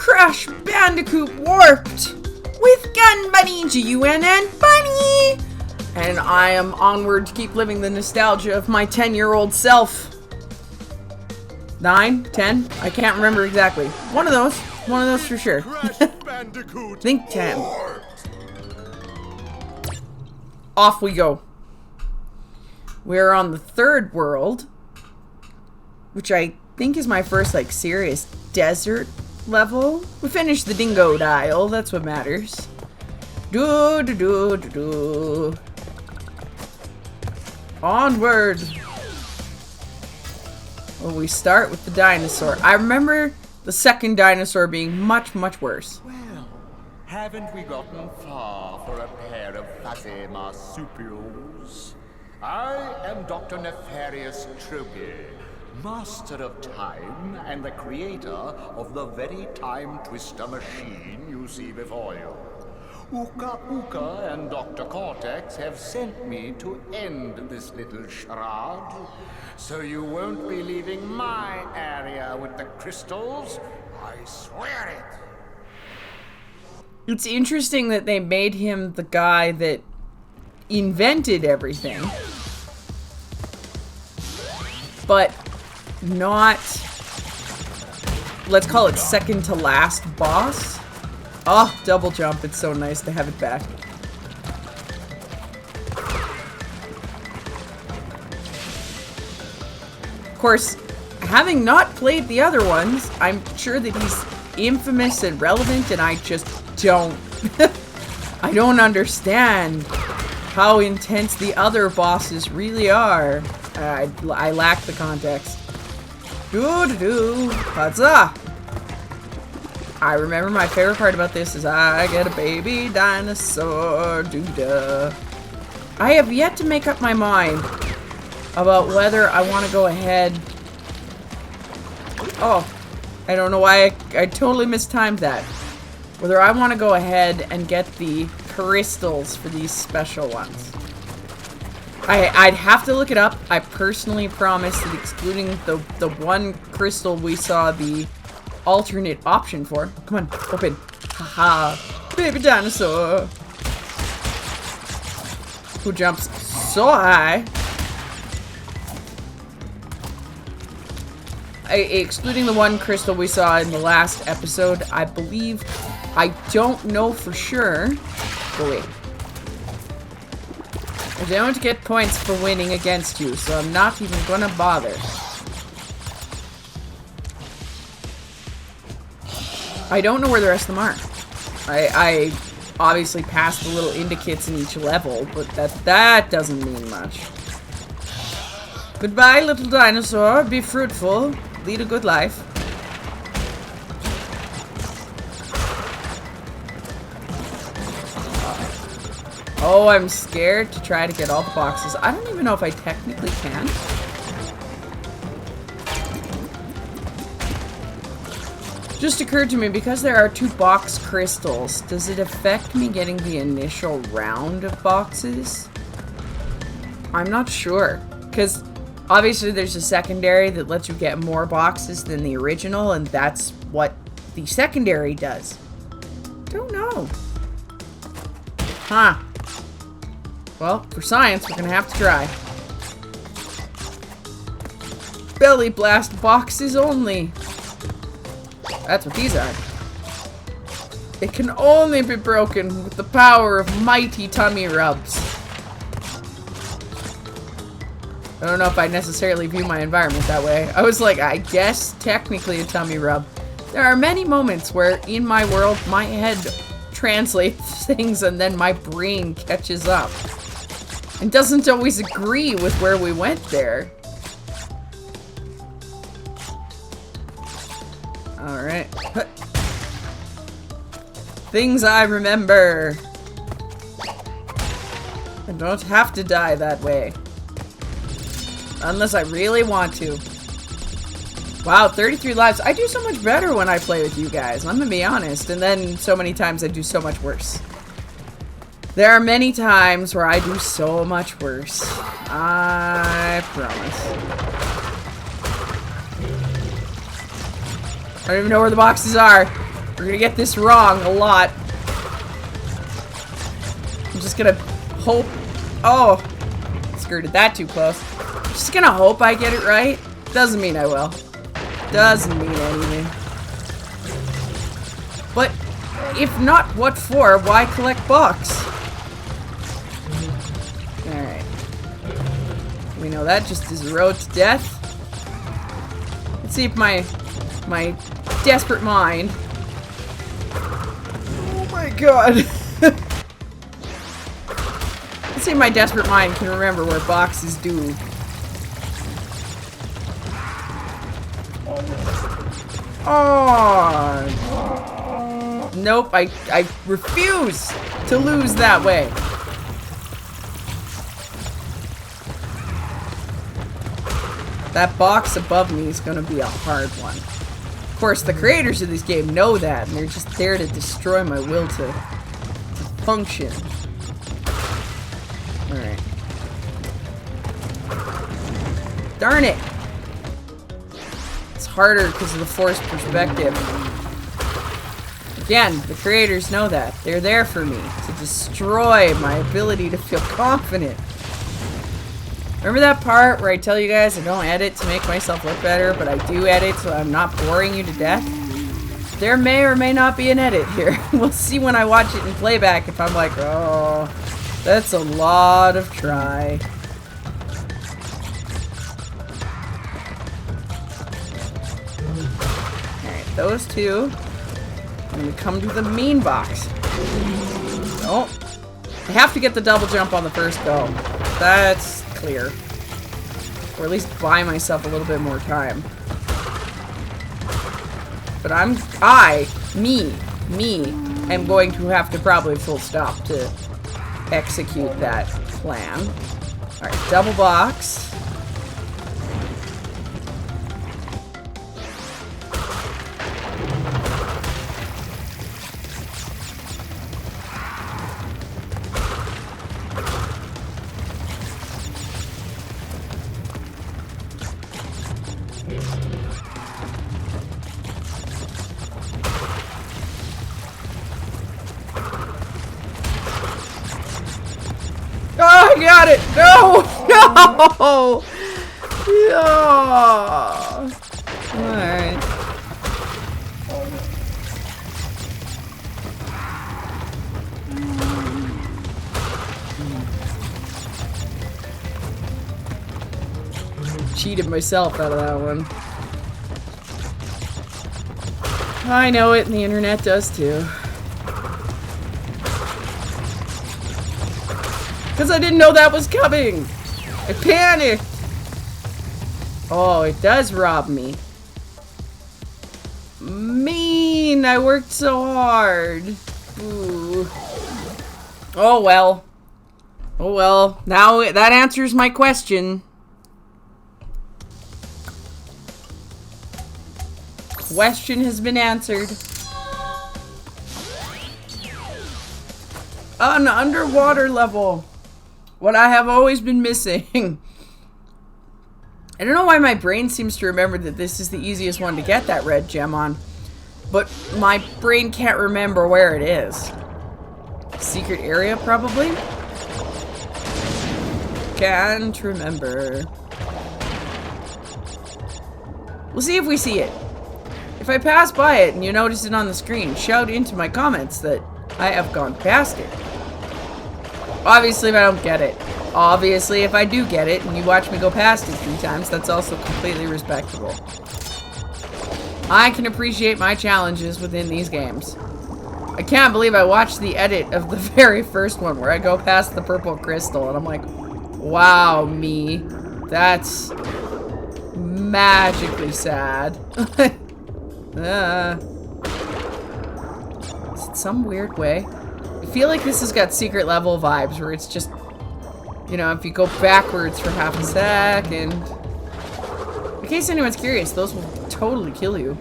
Crash Bandicoot Warped with Gun Bunny, G.u.n.n Bunny! And I am onward to keep living the nostalgia of my 10-year-old self. 9? 10? I can't remember exactly. One of those for sure. Think 10. Off we go. We're on the third world, which I think is my first, like, serious desert level. We finished the dingo dial, that's what matters. Onward. Well, we start with the dinosaur. I remember the second dinosaur being much, much worse. Well, haven't we gotten far for a pair of fuzzy marsupials? I am Dr. Nefarious Tropy, master of time and the creator of the very time twister machine you see before you. Uka Uka and Dr. Cortex have sent me to end this little charade, so you won't be leaving my area with the crystals. I swear it. It's interesting that they made him the guy that invented everything, but not, let's call it second to last boss. Oh, double jump. It's so nice to have it back. Of course, having not played the other ones, I'm sure that he's infamous and relevant, and I just don't. I don't understand how intense the other bosses really are. I lack the context. Huzzah! I remember my favorite part about this is I get a baby dinosaur. I have yet to make up my mind about whether I want to go ahead. Oh, I don't know why I totally mistimed that. Whether I want to go ahead and get the crystals for these special ones. I'd have to look it up. I personally promise that excluding the one crystal we saw the alternate option for. Come on, open. Haha. Baby dinosaur. Who jumps so high. Excluding the one crystal we saw in the last episode, I believe. I don't know for sure. But wait. I don't get points for winning against you, so I'm not even gonna bother. I don't know where the rest of them are. I obviously passed the little indicats in each level, but that doesn't mean much. Goodbye, little dinosaur. Be fruitful. Lead a good life. Oh, I'm scared to try to get all the boxes. I don't even know if I technically can. Just occurred to me, because there are 2 box crystals, does it affect me getting the initial round of boxes? I'm not sure, because obviously there's a secondary that lets you get more boxes than the original, and that's what the secondary does. Don't know. Huh. Well, for science, we're gonna have to try. Belly blast boxes only. That's what these are. It can only be broken with the power of mighty tummy rubs. I don't know if I necessarily view my environment that way. I was like, I guess technically a tummy rub. There are many moments where in my world, my head translates things and then my brain catches up. And doesn't always agree with where we went there. Alright. Things I remember. I don't have to die that way. Unless I really want to. Wow, 33 lives. I do so much better when I play with you guys. I'm gonna be honest. And then so many times I do so much worse. There are many times where I do so much worse. I promise. I don't even know where the boxes are. We're gonna get this wrong a lot. I'm just gonna hope... Oh! Skirted that too close. I'm just gonna hope I get it right. Doesn't mean I will. Doesn't mean anything. But if not, what for? Why collect bucks? Alright. We know that just is a road to death. Let's see if my desperate mind... Oh my god. Let's see if my desperate mind can remember where boxes do. Oh. Nope, I refuse to lose that way. That box above me is going to be a hard one. Of course, the creators of this game know that, and they're just there to destroy my will to function. Alright. Darn it! It's harder because of the forced perspective. Again, the creators know that. They're there for me, to destroy my ability to feel confident. Remember that part where I tell you guys I don't edit to make myself look better, but I do edit so I'm not boring you to death? There may or may not be an edit here. We'll see when I watch it in playback if I'm like, oh, that's a lot of try. Alright, those two. I'm gonna come to the mean box. Oh, I have to get the double jump on the first go. That's clear. Or at least buy myself a little bit more time. But me, am going to have to probably full stop to execute that plan. Alright, double box. Oh, I got it! No! No! Yeah. Alright. Cheated myself out of that one. I know it, and the internet does too. Because I didn't know that was coming! I panicked! Oh, it does rob me. Mean! I worked so hard. Ooh. Oh well. Oh well. Now that answers my question. Question has been answered. An underwater level. What I have always been missing. I don't know why my brain seems to remember that this is the easiest one to get that red gem on. But my brain can't remember where it is. Secret area, probably? Can't remember. We'll see if we see it. If I pass by it and you notice it on the screen, shout into my comments that I have gone past it. Obviously, if I don't get it. Obviously, if I do get it and you watch me go past it 3 times, that's also completely respectable. I can appreciate my challenges within these games. I can't believe I watched the edit of the very first one where I go past the purple crystal and I'm like, wow, me. That's magically sad. Is it some weird way? I feel like this has got secret level vibes where it's just, you know, if you go backwards for half a second. In case anyone's curious, those will totally kill you.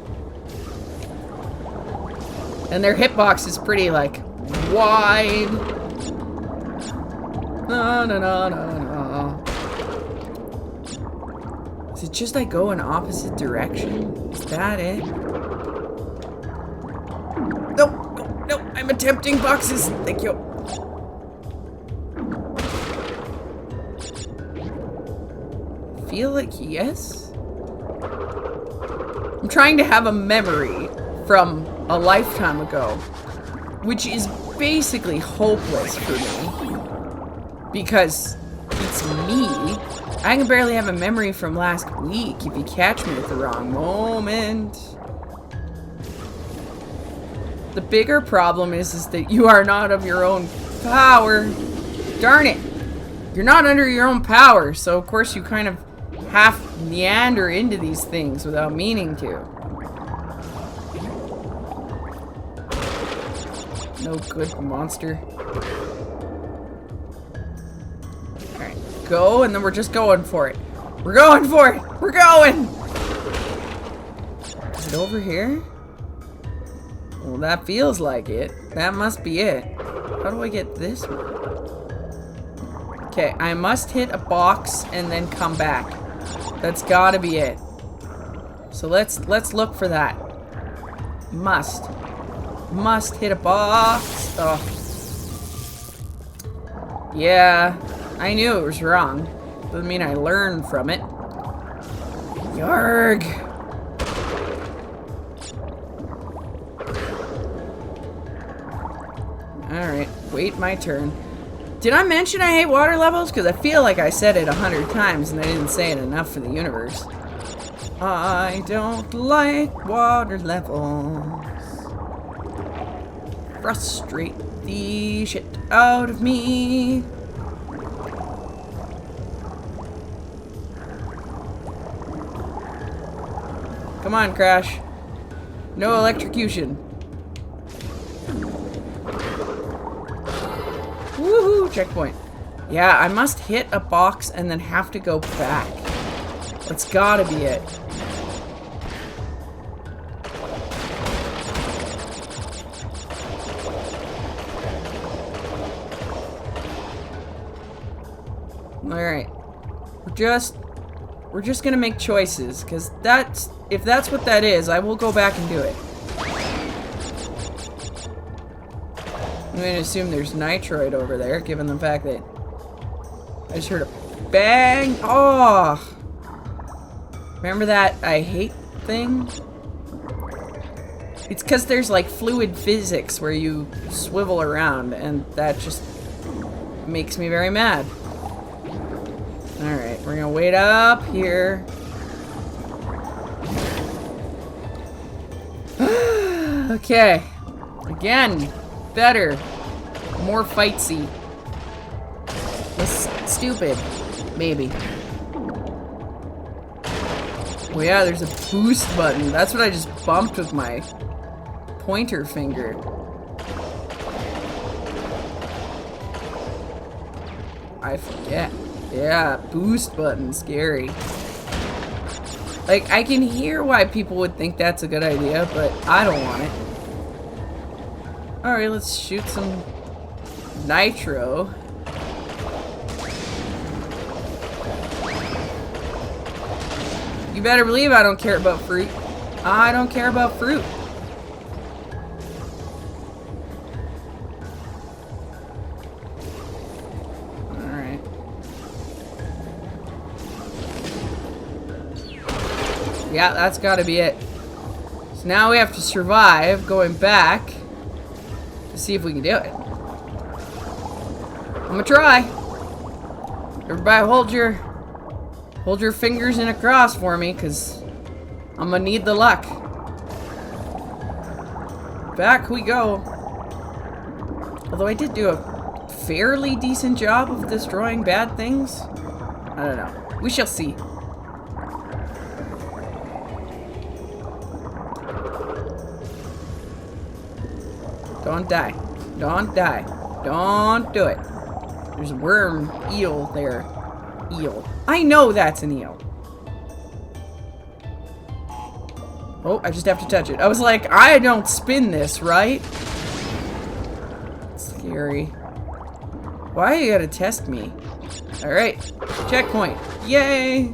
And their hitbox is pretty, like, wide. No, no, no, no, no. Is it just I go in opposite direction? Is that it? tempting boxes. Thank you. Feel like yes? I'm trying to have a memory from a lifetime ago, which is basically hopeless for me because it's me. I can barely have a memory from last week if you catch me at the wrong moment. The bigger problem is that you are not of your own power. Darn it. You're not under your own power, so of course you kind of half meander into these things without meaning to. No good monster. Alright, go, and then we're just going for it. We're going for it! We're going! Is it over here? Well, that feels like it. That must be it. How do I get this one? Okay, I must hit a box and then come back. That's gotta be it. So let's look for that. Must hit a box. Oh. Yeah, I knew it was wrong. Doesn't mean I learned from it. Yarg. Alright, wait my turn. Did I mention I hate water levels? Because I feel like I said it 100 times and I didn't say it enough for the universe. I don't like water levels. Frustrate the shit out of me. Come on, Crash. No electrocution. Woohoo! Checkpoint. Yeah, I must hit a box and then have to go back. That's gotta be it. Alright. We're just gonna make choices, because if that's what that is, I will go back and do it. I'm going to assume there's nitroid over there, given the fact that I just heard a bang. Oh! Remember that I hate thing? It's because there's like fluid physics where you swivel around, and that just makes me very mad. Alright, we're going to wait up here. Okay. Again. Better. More fightsy. Less stupid. Maybe. Oh yeah, there's a boost button. That's what I just bumped with my pointer finger. I forget. Yeah, boost button. Scary. Like, I can hear why people would think that's a good idea, but I don't want it. Alright, let's shoot some nitro. You better believe I don't care about fruit. I don't care about fruit. Alright. Yeah, that's gotta be it. So now we have to survive going back to see if we can do it. I'm gonna try. Everybody hold your fingers in a cross for me, because I'm gonna need the luck. Back we go. Although I did do a fairly decent job of destroying bad things. I don't know. We shall see. Don't die. Don't die. Don't do it. There's a worm eel there. Eel. I know that's an eel. Oh, I just have to touch it. I was like, I don't spin this, right? Scary. Why you gotta test me? Alright. Checkpoint. Yay!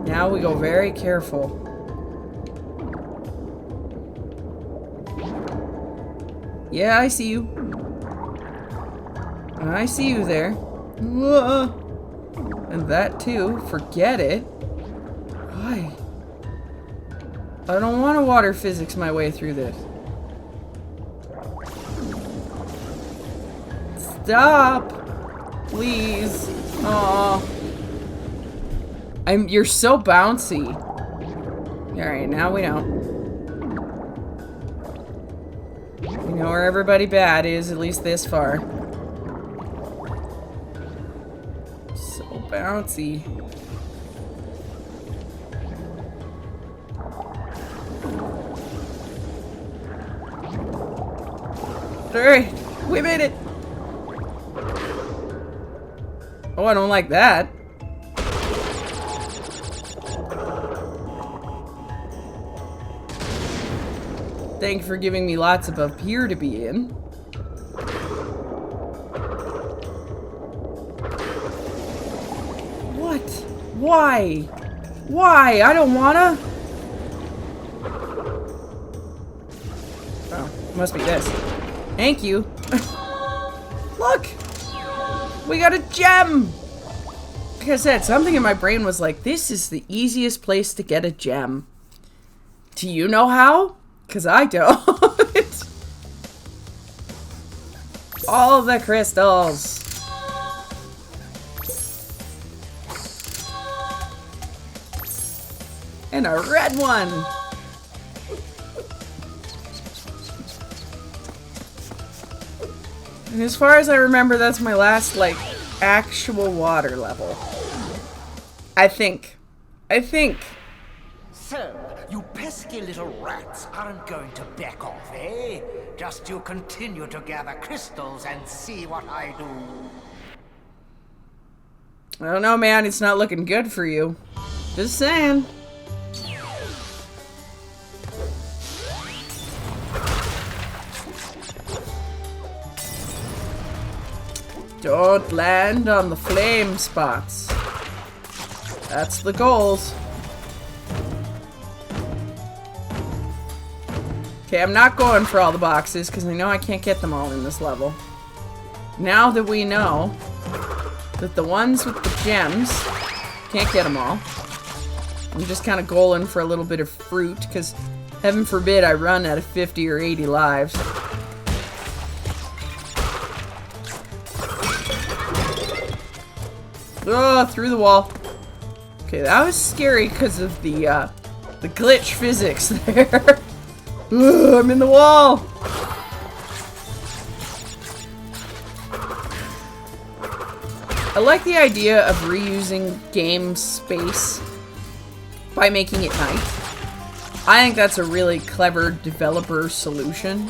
Now we go very careful. Yeah, I see you. I see you there. Whoa. And that too. Forget it. Why? I don't want to water physics my way through this. Stop! Please. Aw. You're so bouncy. Alright, now we know. We know where everybody bad is, at least this far. So bouncy. Alright, we made it! Oh, I don't like that. Thank you for giving me lots of up here to be in. What? Why? Why? I don't wanna. Oh, must be this. Thank you. Look! We got a gem! Like I said, something in my brain was like, this is the easiest place to get a gem. Do you know how? Because I don't. All the crystals. And a red one. And as far as I remember, that's my last, like, actual water level. I think. So, you pesky little rats aren't going to back off, eh? Just you continue to gather crystals and see what I do. I don't know, man. It's not looking good for you. Just saying. Don't land on the flame spots. That's the goals. Okay, I'm not going for all the boxes because I know I can't get them all in this level. Now that we know that the ones with the gems, can't get them all. I'm just kind of goaling for a little bit of fruit because heaven forbid I run out of 50 or 80 lives. Oh, through the wall. Okay, that was scary because of the glitch physics there. Ugh, I'm in the wall. I like the idea of reusing game space by making it night. I think that's a really clever developer solution.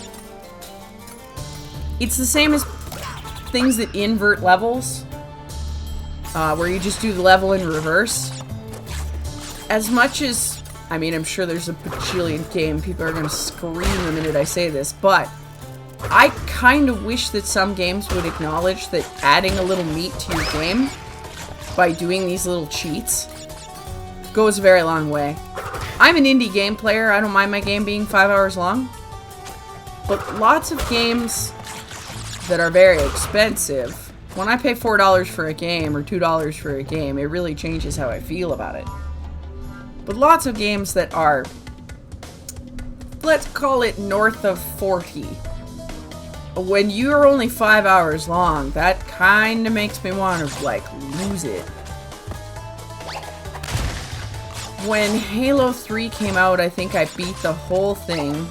It's the same as things that invert levels. Where you just do the level in reverse. As much as, I mean, I'm sure there's a bajillion game, people are going to scream the minute I say this, but I kind of wish that some games would acknowledge that adding a little meat to your game by doing these little cheats goes a very long way. I'm an indie game player, I don't mind my game being 5 hours long, but lots of games that are very expensive, when I pay $4 for a game or $2 for a game, it really changes how I feel about it. But lots of games that are, let's call it north of 40. When you're only 5 hours long, that kind of makes me want to, like, lose it. When Halo 3 came out, I think I beat the whole thing.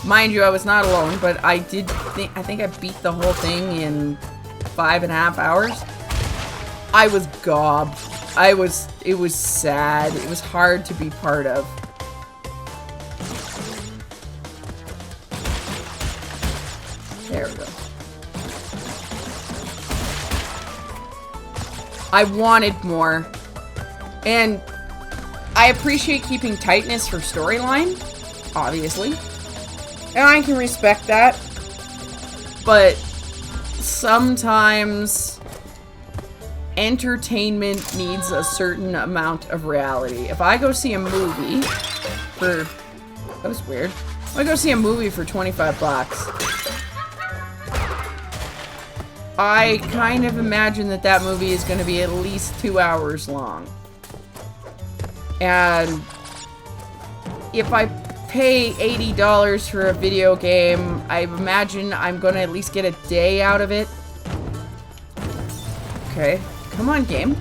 Mind you, I was not alone, but I think I beat the whole thing in 5.5 hours. I was gobbed. It was sad. It was hard to be part of. There we go. I wanted more. And I appreciate keeping tightness for storyline, obviously. And I can respect that. But sometimes entertainment needs a certain amount of reality. If I go see a movie for... That was weird. If I go see a movie for 25 bucks, I kind of imagine that that movie is going to be at least 2 hours long. And if I pay $80 for a video game, I imagine I'm going to at least get a day out of it. Okay, come on, game.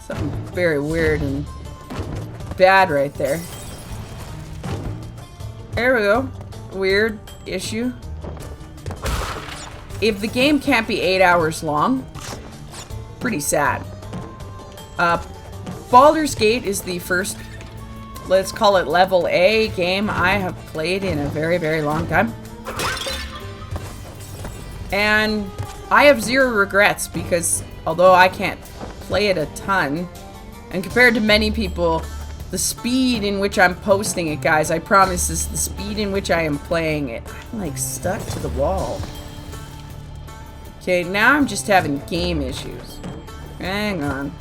Something very weird and bad right there. There we go. Weird issue. If the game can't be 8 hours long, pretty sad. Baldur's Gate is the first, let's call it level A game I have played in a very, very long time. And I have zero regrets because although I can't play it a ton, and compared to many people, the speed in which I'm posting it, guys, I promise, is the speed in which I am playing it. I'm like stuck to the wall. Okay, now I'm just having game issues. Hang on.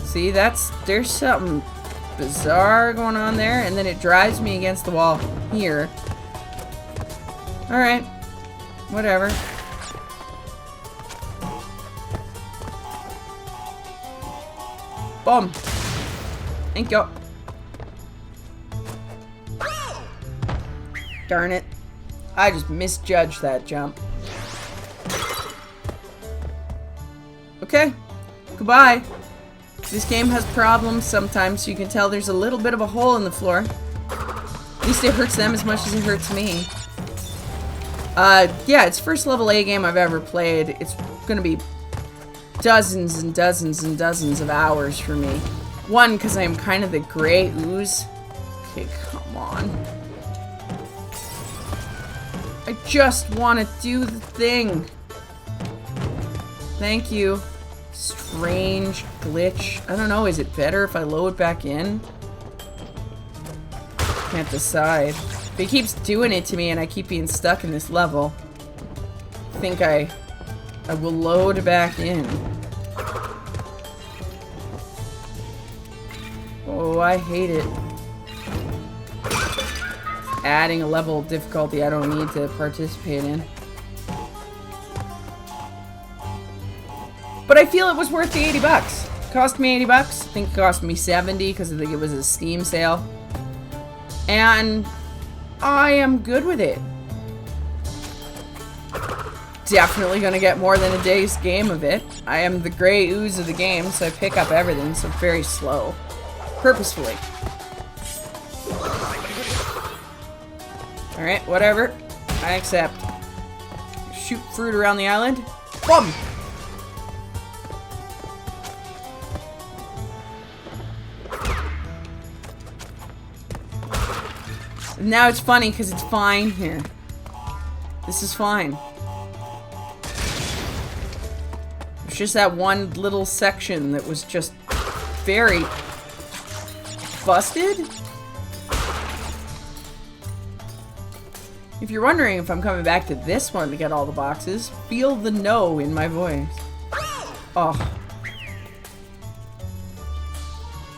See, there's something bizarre going on there, and then it drives me against the wall here. Alright. Whatever. Boom. Thank you. Darn it. I just misjudged that jump. Okay. Goodbye. This game has problems sometimes, so you can tell there's a little bit of a hole in the floor. At least it hurts them as much as it hurts me. Yeah, it's first level A game I've ever played. It's gonna be dozens and dozens and dozens of hours for me. One, because I'm kind of the gray ooze. Okay, come on. I just want to do the thing. Thank you. Strange glitch. I don't know, is it better if I load back in? Can't decide. But he keeps doing it to me and I keep being stuck in this level. I think I will load back in. Oh, I hate it. Adding a level of difficulty I don't need to participate in. But I feel it was worth the 80 bucks. It cost me 80 bucks. I think it cost me 70 because I think it was a Steam sale. And I am good with it. Definitely gonna get more than a day's game of it. I am the gray ooze of the game, so I pick up everything, so very slow. Purposefully. Alright, whatever. I accept. Shoot fruit around the island. Boom! Now it's funny because it's fine here. This is fine. It's just that one little section that was just very busted. If you're wondering if I'm coming back to this one to get all the boxes, feel the no in my voice. Oh.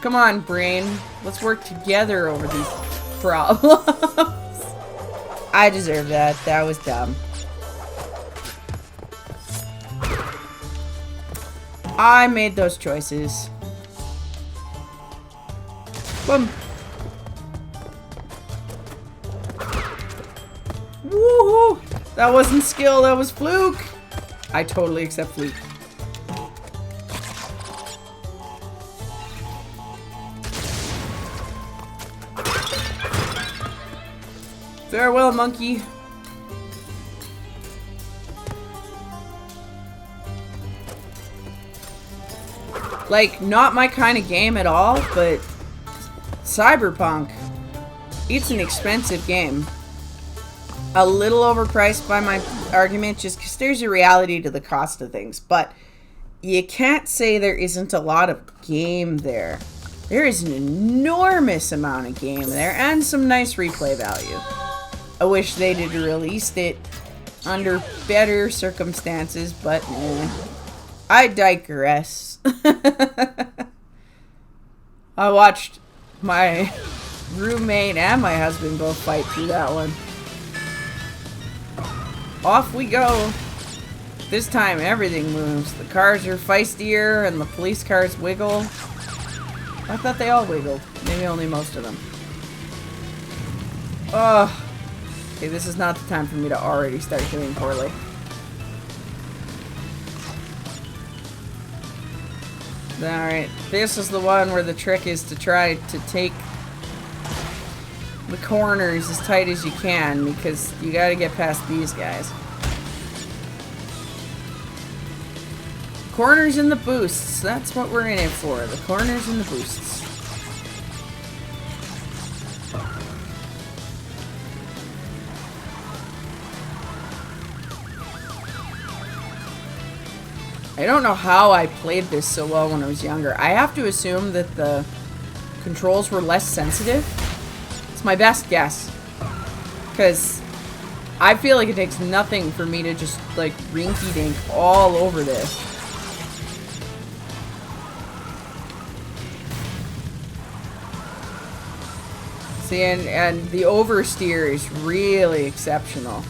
Come on, brain. Let's work together over these problems. I deserve that. That was dumb. I made those choices. Boom. Woohoo! That wasn't skill, that was fluke. I totally accept fluke. Farewell, monkey. Like, not my kind of game at all, but Cyberpunk. It's an expensive game. A little overpriced by my argument, just because there's a reality to the cost of things. But you can't say there isn't a lot of game there. There is an enormous amount of game there, and some nice replay value. I wish they'd have released it under better circumstances, but I digress. I watched my roommate and my husband both fight through that one. off we go. This time everything moves. The cars are feistier and the police cars wiggle. I thought they all wiggled. Maybe only most of them. Ugh. Okay, this is not the time for me to already start doing poorly. Alright, this is the one where the trick is to try to take the corners as tight as you can, because you gotta get past these guys. Corners and the boosts. That's what we're in it for. The corners and the boosts. I don't know how I played this so well when I was younger. I have to assume that the controls were less sensitive. It's my best guess. Because I feel like it takes nothing for me to just, like, rinky-dink all over this. See, and the oversteer is really exceptional.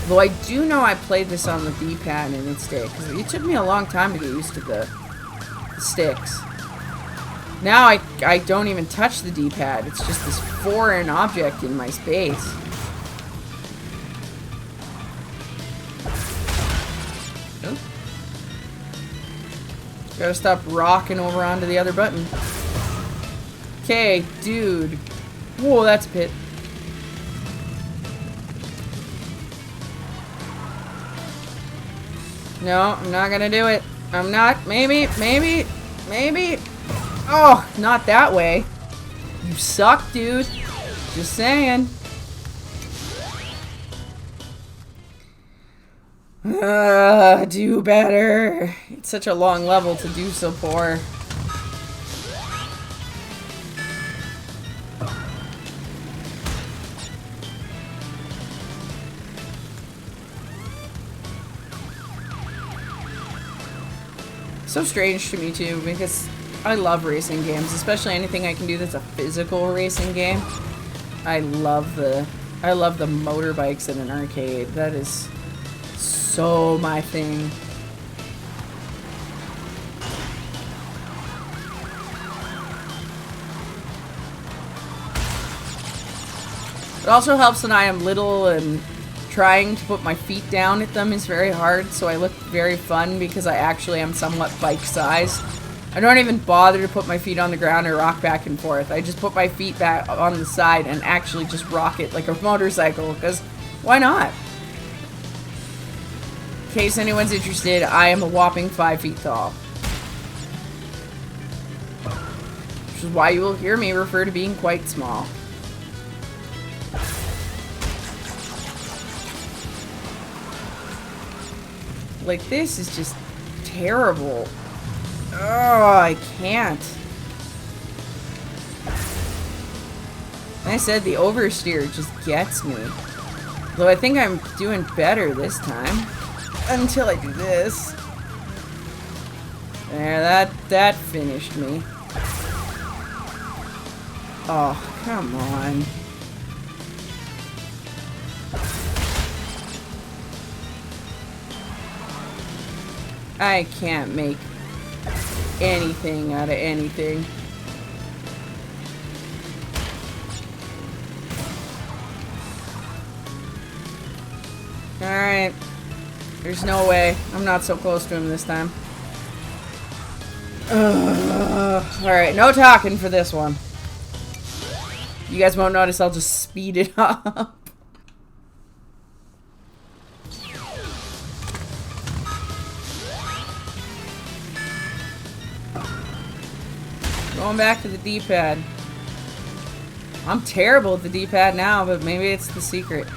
Though I do know I played this on the D-pad in its day, because it took me a long time to get used to the sticks. Now I don't even touch the D-pad. It's just this foreign object in my space. Oh. Gotta stop rocking over onto the other button. Okay, dude. Whoa, that's a pit. No, I'm not gonna do it. I'm not. Maybe. Oh, not that way. You suck, dude. Just saying. Do better. It's such a long level to do so poor. So strange to me too, because I love racing games, especially anything I can do that's a physical racing game. I love the motorbikes in an arcade. That is so my thing. It also helps that I am little, and trying to put my feet down at them is very hard, so I look very fun because I actually am somewhat bike-sized. I don't even bother to put my feet on the ground or rock back and forth. I just put my feet back on the side and actually just rock it like a motorcycle, because why not? In case anyone's interested, I am a whopping 5 feet tall. Which is why you will hear me refer to being quite small. Like, this is just terrible. Oh, I can't. Like I said, the oversteer just gets me. Though I think I'm doing better this time. Until I do this. There, that finished me. Oh, come on. I can't make anything out of anything. Alright. There's no way. I'm not so close to him this time. Alright, no talking for this one. You guys won't notice, I'll just speed it up. Going back to the D-pad. I'm terrible at the D-pad now, but maybe it's the secret.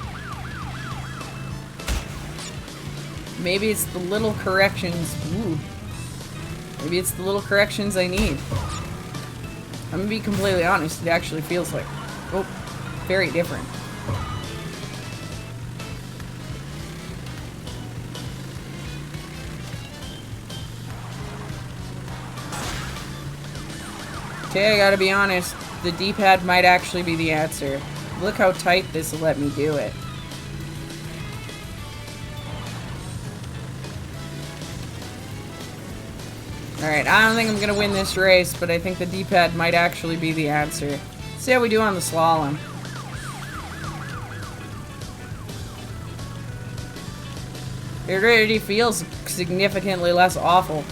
Maybe it's the little corrections. Ooh. Maybe it's the little corrections I need. I'm gonna be completely honest, it actually feels like, oh, very different. Okay, I gotta be honest, the D-pad might actually be the answer. Look how tight this will let me do it. Alright, I don't think I'm gonna win this race, but I think the D-pad might actually be the answer. Let's see how we do on the slalom. It already feels significantly less awful.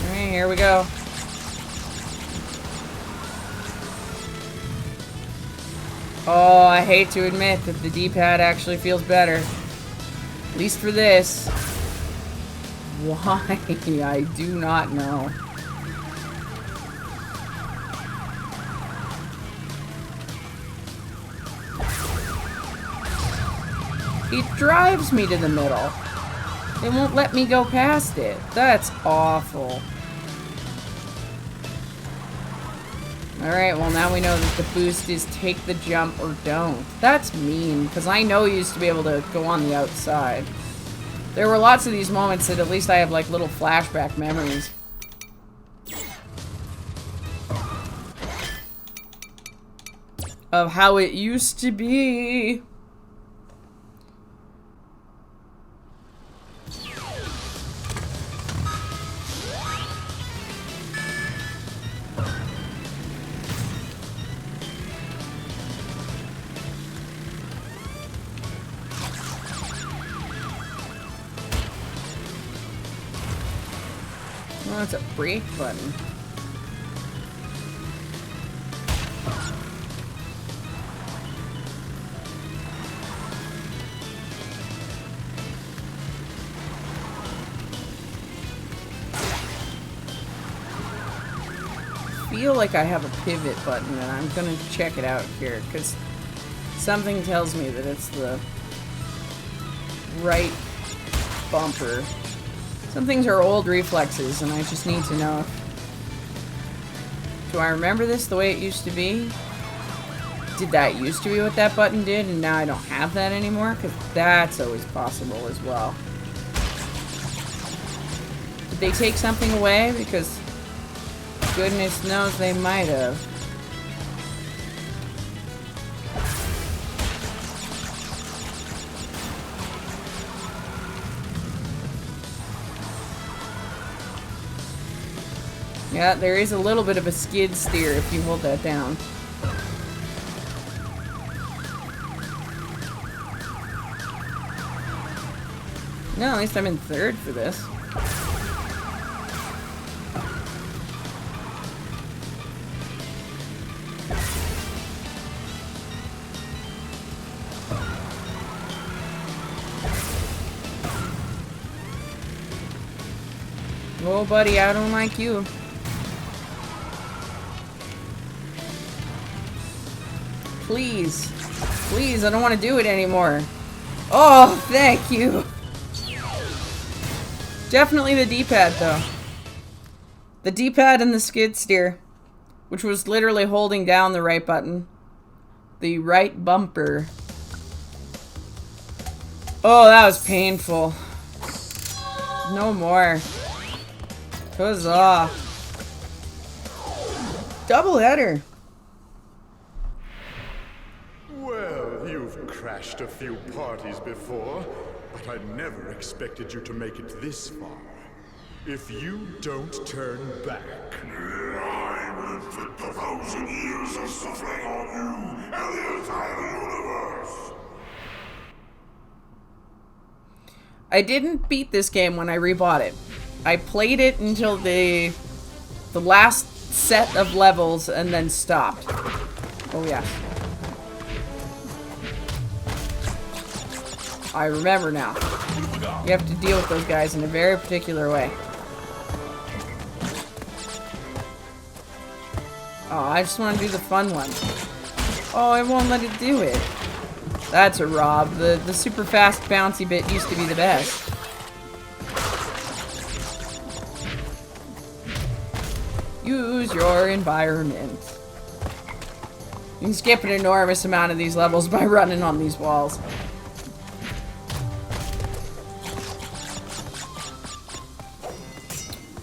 Alright, here we go. Oh, I hate to admit that the D-pad actually feels better. At least for this. Why? I do not know. It drives me to the middle. It won't let me go past it. That's awful. Alright, well now we know that the boost is take the jump or don't. That's mean, because I know you used to be able to go on the outside. There were lots of these moments that at least I have like little flashback memories. Of how it used to be. Oh, it's a brake button. I feel like I have a pivot button, and I'm gonna check it out here, because something tells me that it's the right bumper. Some things are old reflexes, and I just need to know. Do I remember this the way it used to be? Did that used to be what that button did, and now I don't have that anymore? Because that's always possible as well. Did they take something away? Because goodness knows they might have. Yeah, there is a little bit of a skid steer if you hold that down. No, at least I'm in third for this. Oh, buddy, I don't like you. Please. Please, I don't want to do it anymore. Oh, thank you. Definitely the D-pad, though. The D-pad and the skid steer, which was literally holding down the right button. The right bumper. Oh, that was painful. No more. Huzzah. Double header. Well, you've crashed a few parties before, but I never expected you to make it this far. If you don't turn back... I will inflict 1,000 years of suffering on you and the entire universe! I didn't beat this game when I rebought it. I played it until the last set of levels and then stopped. Oh yeah. I remember now. You have to deal with those guys in a very particular way. Oh, I just want to do the fun one. Oh, it won't let it do it. That's a rob. The super fast bouncy bit used to be the best. Use your environment. You can skip an enormous amount of these levels by running on these walls.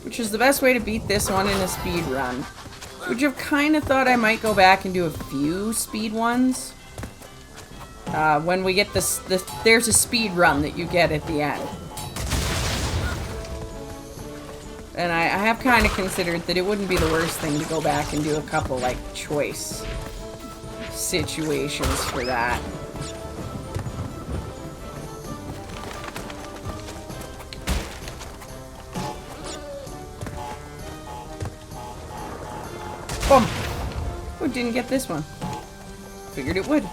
Which is the best way to beat this one in a speed run. Which I've kind of thought I might go back and do a few speed ones. When we get this, there's a speed run that you get at the end. And I have kind of considered that it wouldn't be the worst thing to go back and do a couple, like, choice situations for that. Boom! Oh, didn't get this one. Figured it would.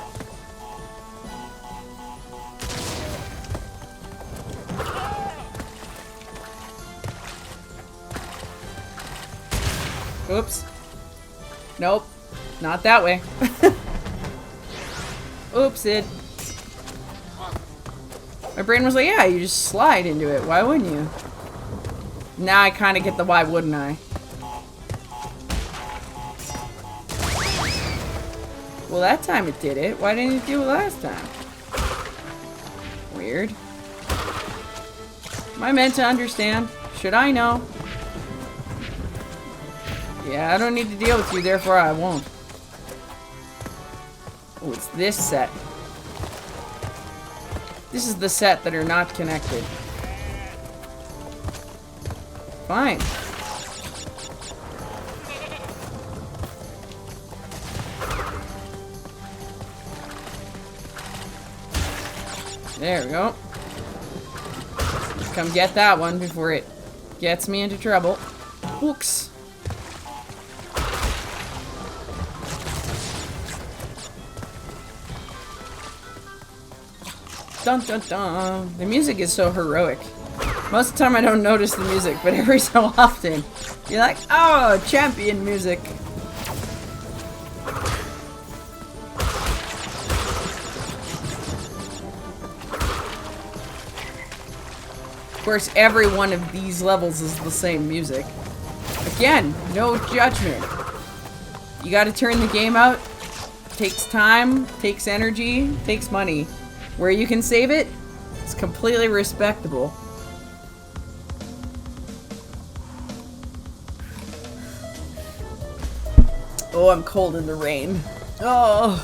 Oops. Nope. Not that way. Oops, it. My brain was like, yeah, you just slide into it. Why wouldn't you? Now I kind of get the why wouldn't I. Well, that time it did it. Why didn't it do it last time? Weird. Am I meant to understand? Should I know? Yeah, I don't need to deal with you, therefore I won't. Oh, it's this set. This is the set that are not connected. Fine. There we go. Come get that one before it gets me into trouble. Oops. Dun dun dun. The music is so heroic. Most of the time I don't notice the music, but every so often you're like, oh, champion music. Of course, every one of these levels is the same music. Again, no judgment. You gotta turn the game out. Takes time, takes energy, takes money. Where you can save it, it's completely respectable. Oh, I'm cold in the rain. Oh.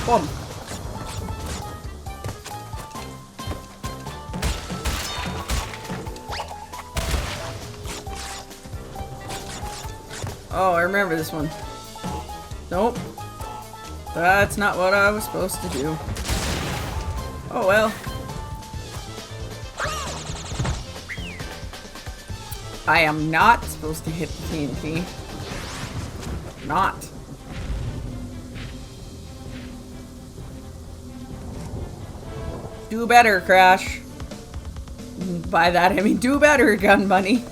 Boom. Oh, I remember this one. Nope. That's not what I was supposed to do. Oh well. I am not supposed to hit the TNT. Not. Do better, Crash. By that I mean do better, Gun Bunny.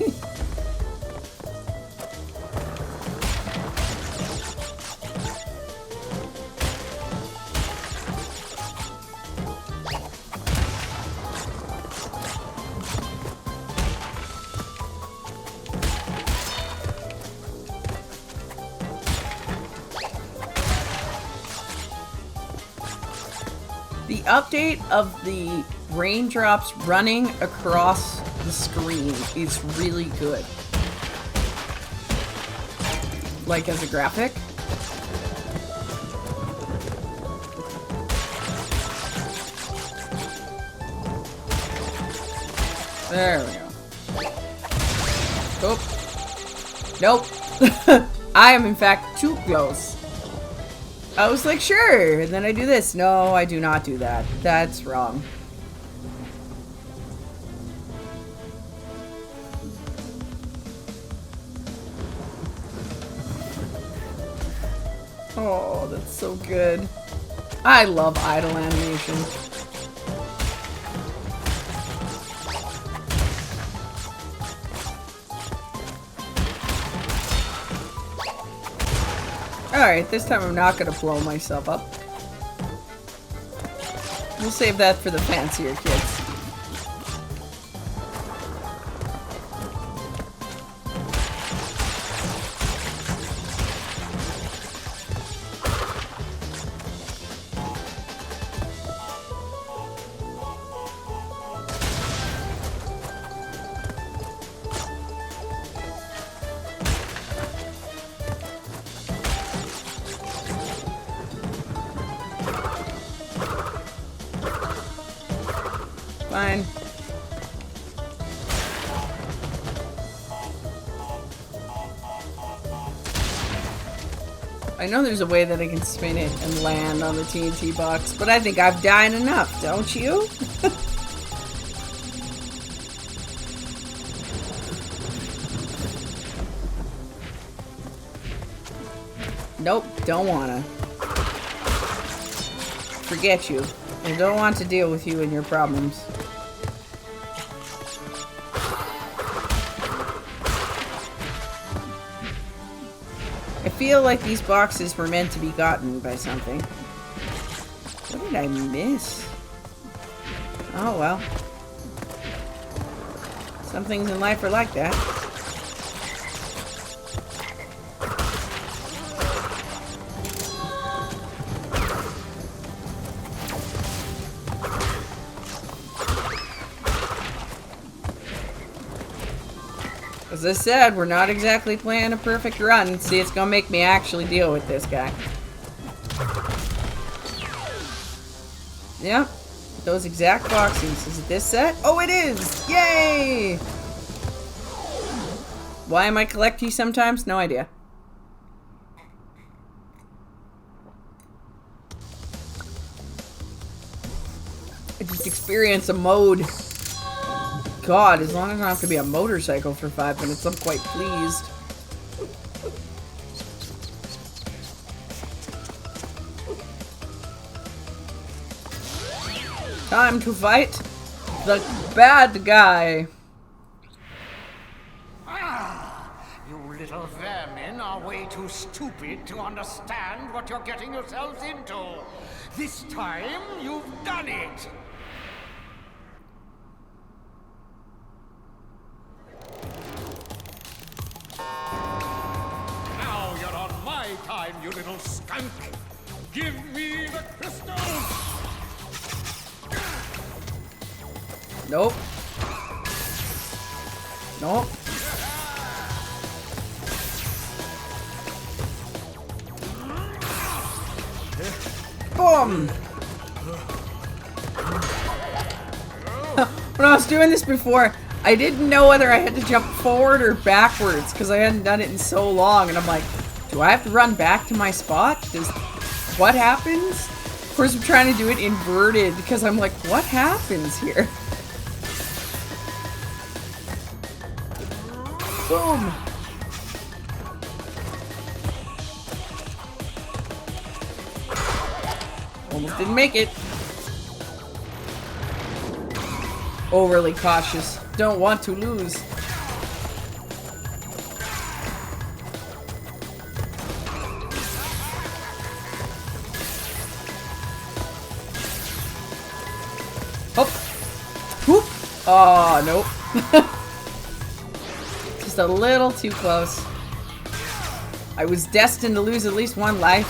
The update of the raindrops running across the screen is really good. Like as a graphic. There we go. Oh. Nope. I am in fact too close. I was like, sure, and then I do this. No, I do not do that. That's wrong. Oh, that's so good. I love idle animation. Alright, this time I'm not gonna blow myself up. We'll save that for the fancier kids. fine. I know there's a way that I can spin it and land on the TNT box, but I think I've died enough, don't you? Nope, don't wanna. Forget you. I don't want to deal with you and your problems. I feel like these boxes were meant to be gotten by something. What did I miss? Oh well. Some things in life are like that. As I said, we're not exactly playing a perfect run. See, it's gonna make me actually deal with this guy. Yep. Those exact boxes. Is it this set? Oh, it is! Yay! Why am I collecting sometimes? No idea. I just experience a mode. God, as long as I don't have to be a motorcycle for 5 minutes, I'm quite pleased. Time to fight the bad guy. You little vermin are way too stupid to understand what you're getting yourselves into. This time, you've done it. Now you're on my time, you little skunk. Give me the crystals. Nope. Nope. Boom! When I was doing this before, I didn't know whether I had to jump forward or backwards because I hadn't done it in so long, and I'm like, do I have to run back to my spot? What happens? Of course, I'm trying to do it inverted because I'm like, what happens here? Boom! Almost didn't make it. Overly cautious. Don't want to lose. Hop! Whoop! Oh, nope. Just a little too close. I was destined to lose at least one life.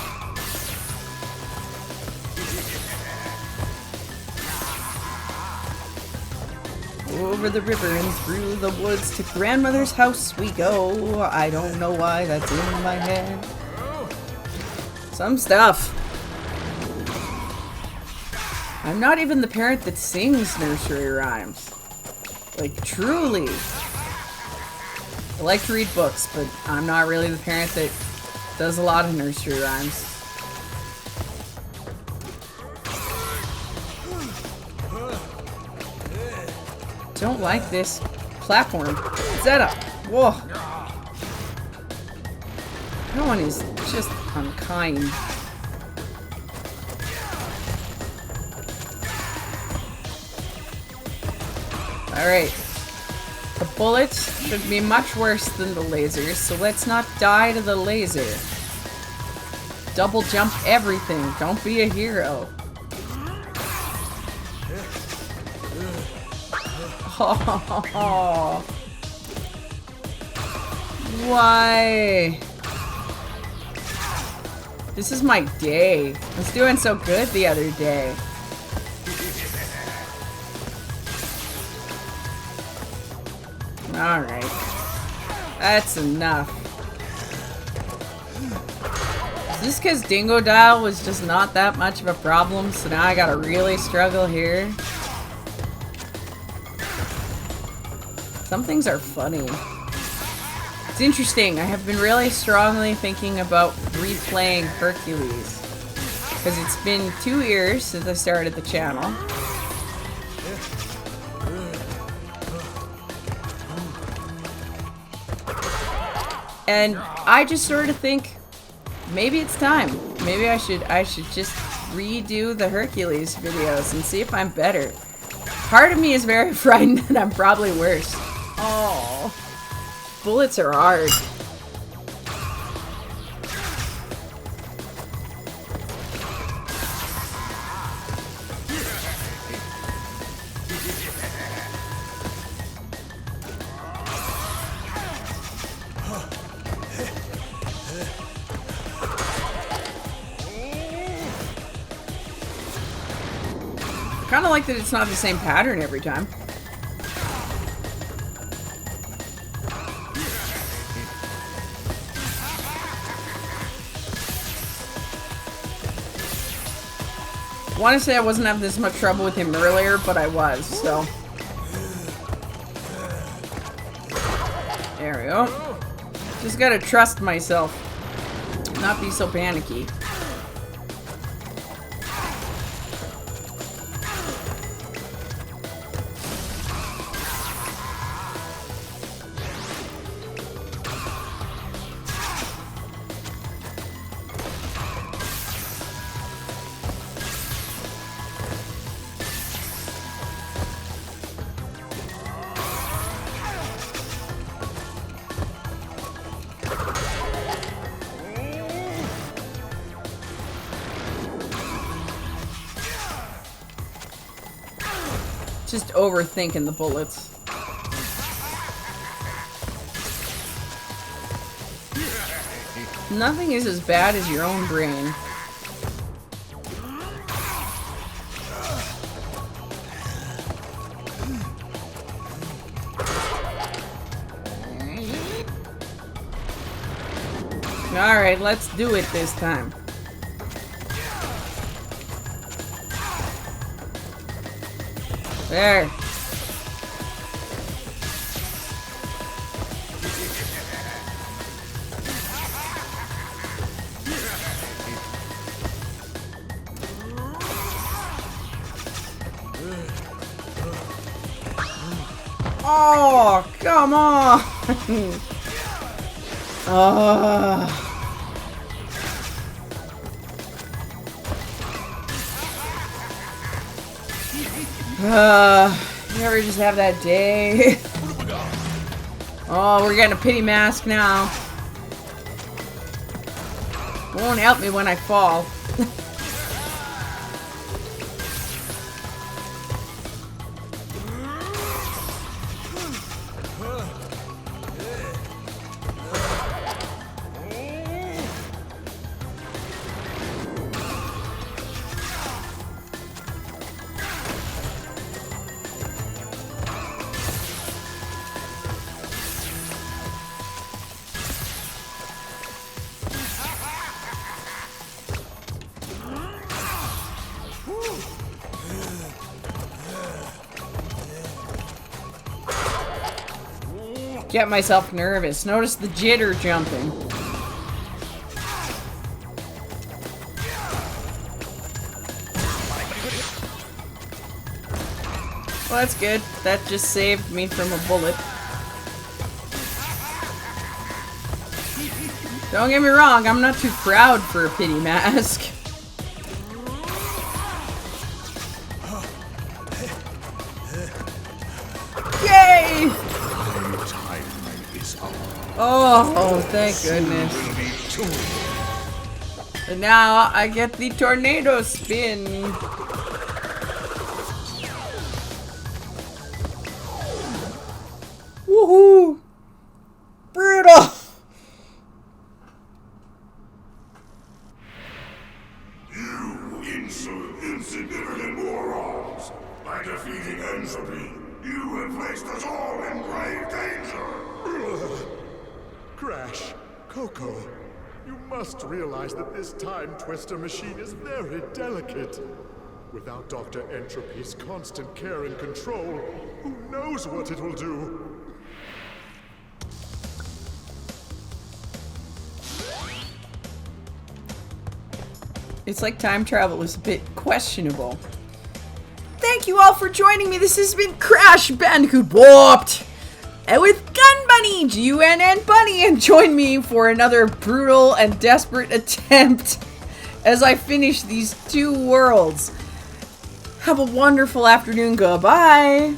Over the river and through the woods to grandmother's house we go. I don't know why that's in my head. Some stuff. I'm not even the parent that sings nursery rhymes. Like, truly. I like to read books, but I'm not really the parent that does a lot of nursery rhymes. Don't like this platform setup. Whoa. That one is just unkind. Alright. The bullets should be much worse than the lasers, so let's not die to the laser. Double jump everything. Don't be a hero. Oh, why? This is my day. I was doing so good the other day. Alright. That's enough. Is this because Dingo Dial was just not that much of a problem, so now I gotta really struggle here? Some things are funny. It's interesting. I have been really strongly thinking about replaying Hercules. Because it's been 2 years since I started the channel. And I just sort of think, maybe it's time. Maybe I should just redo the Hercules videos and see if I'm better. Part of me is very frightened that I'm probably worse. Oh, bullets are hard. Kind of like that it's not the same pattern every time. I want to say I wasn't having this much trouble with him earlier, but I was, so. There we go. Just gotta trust myself. Not be so panicky. Just overthinking the bullets. Nothing is as bad as your own brain. Alright, let's do it this time. There. Oh, come on. You ever just have that day? Oh, we're getting a pity mask now. Won't help me when I fall. Get myself nervous. Notice the jitter jumping. Well, that's good. That just saved me from a bullet. Don't get me wrong, I'm not too proud for a pity mask. Yay! Oh, thank goodness. And now I get the tornado spin. Woohoo! Brutal! You insignificant morons! By defeating entropy, you have placed us all in grave danger! Crash, Coco, you must realize that this time twister machine is very delicate. Without Dr. Entropy's constant care and control, who knows what it will do? It's like time travel is a bit questionable. Thank you all for joining me. This has been Crash Bandicoot Warped! And with Gun Bunny, G.u.n.n Bunny, and join me for another brutal and desperate attempt as I finish these 2 worlds. Have a wonderful afternoon. Goodbye.